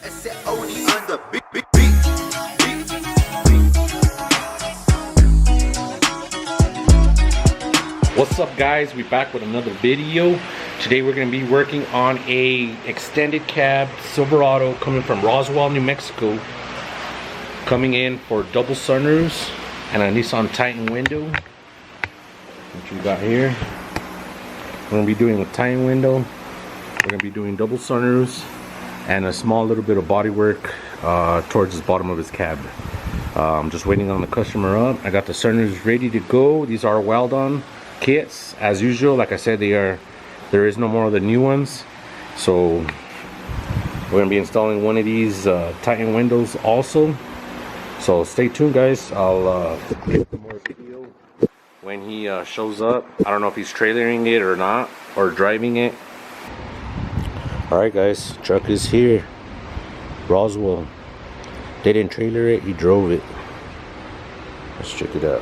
What's up guys, we're back with another video. Today we're going to be working on a extended cab Silverado coming from Roswell, New Mexico, coming in for double sunroofs and a Nissan Titan window, which we got here. We're going to be doing a Titan window, we're going to be doing double sunroofs and a small little bit of body work towards the bottom of his cab. I'm just waiting on the customer up. I got the sunroofs ready to go. These are weld on kits as usual. Like I said, there is no more of the new ones, so we're going to be installing one of these Titan windows also. So stay tuned guys, I'll get some more video when he shows up. I don't know if he's trailering it or not, or driving it. Alright guys, truck is here. Roswell. They didn't trailer it, he drove it. Let's check it out.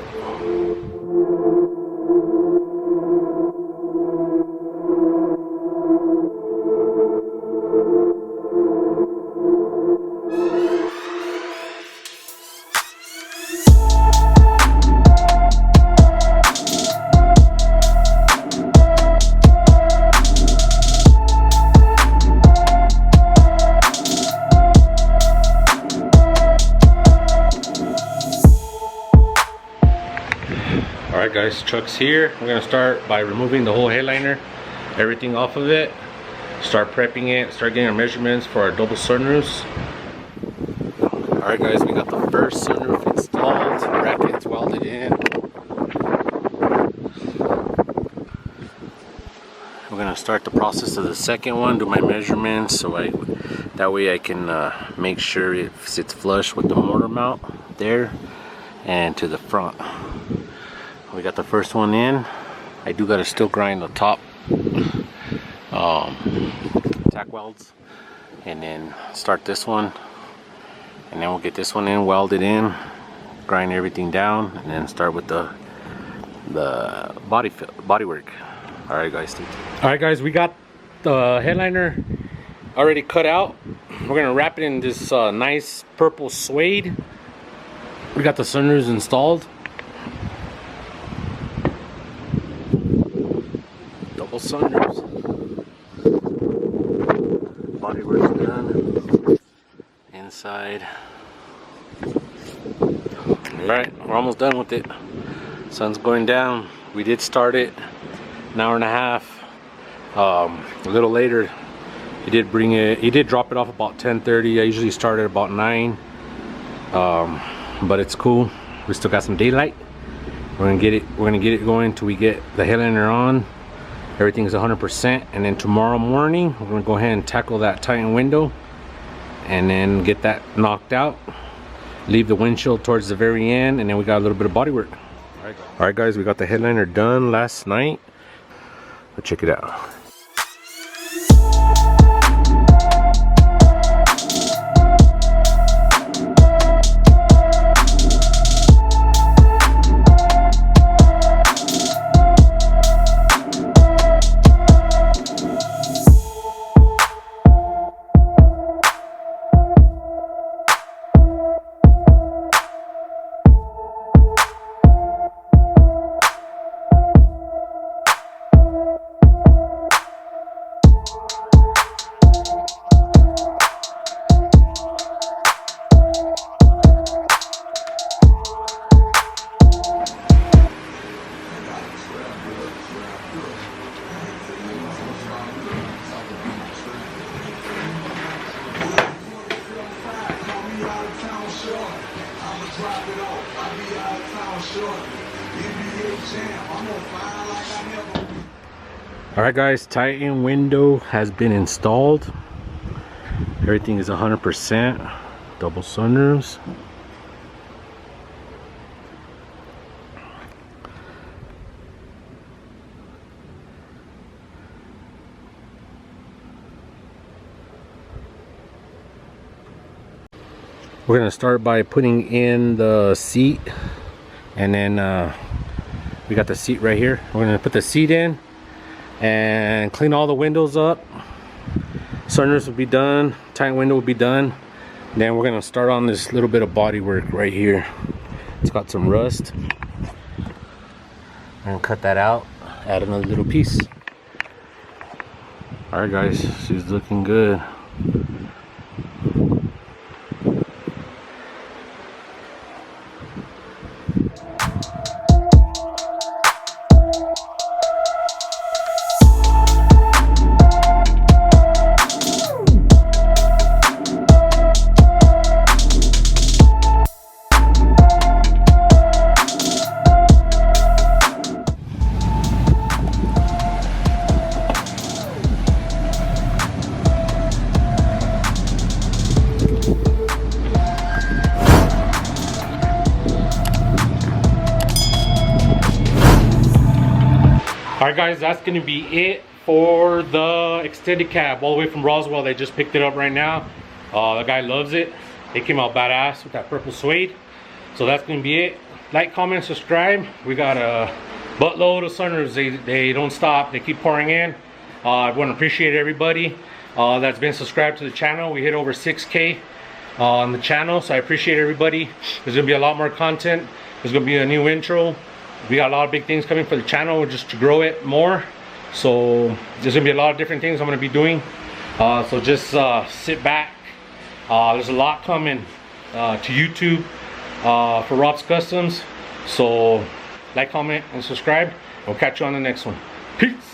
Alright guys, truck's here. We're gonna start by removing the whole headliner, everything off of it, start prepping it, start getting our measurements for our double sunroofs. Alright guys, we got the first sunroof installed, brackets welded in. We're gonna start the process of the second one, do my measurements so that way I can make sure it sits flush with the mortar mount there and to the front. We got the first one in. I do gotta still grind the top tack welds and then start this one, and then we'll get this one in, weld it in, grind everything down, and then start with the body work. Alright guys, stay tuned. Alright guys, we got the headliner already cut out. We're gonna wrap it in this nice purple suede. We got the sunroofs installed. Sunroofs. Body work's done. Inside. Alright, we're almost done with it. Sun's going down. We did start it an hour and a half. A little later, he did drop it off about 10:30. I usually start at about 9. But it's cool. We still got some daylight. We're gonna get it going till we get the headliner on. Everything's 100%, and then tomorrow morning we're gonna go ahead and tackle that Titan window and then get that knocked out, leave the windshield towards the very end, and then we got a little bit of body work. All right guys, we got the headliner done last night. Let's check it out. Alright guys, Titan window has been installed. Everything is 100%. Double sunroofs. We're gonna start by putting in the seat, and then we got the seat right here. We're gonna put the seat in and clean all the windows up, Sunroofs will be done, tank window will be done. Then we're gonna start on this little bit of body work right here. It's got some rust. I'm gonna cut that out, add another little piece. Alright guys, she's looking good. Alright guys, that's going to be it for the extended cab all the way from Roswell. They just picked it up right now. The guy loves it. It came out badass with that purple suede. So that's going to be it. Like, comment, subscribe. We got a buttload of Sunroofs. They don't stop. They keep pouring in. I want to appreciate everybody that's been subscribed to the channel. We hit over 6K on the channel, so I appreciate everybody. There's going to be a lot more content. There's going to be a new intro. We got a lot of big things coming for the channel just to grow it more. So there's gonna be a lot of different things I'm gonna be doing. So just sit back. There's a lot coming to YouTube for Rob's Customs. So like, comment, and subscribe. We'll catch you on the next one. Peace.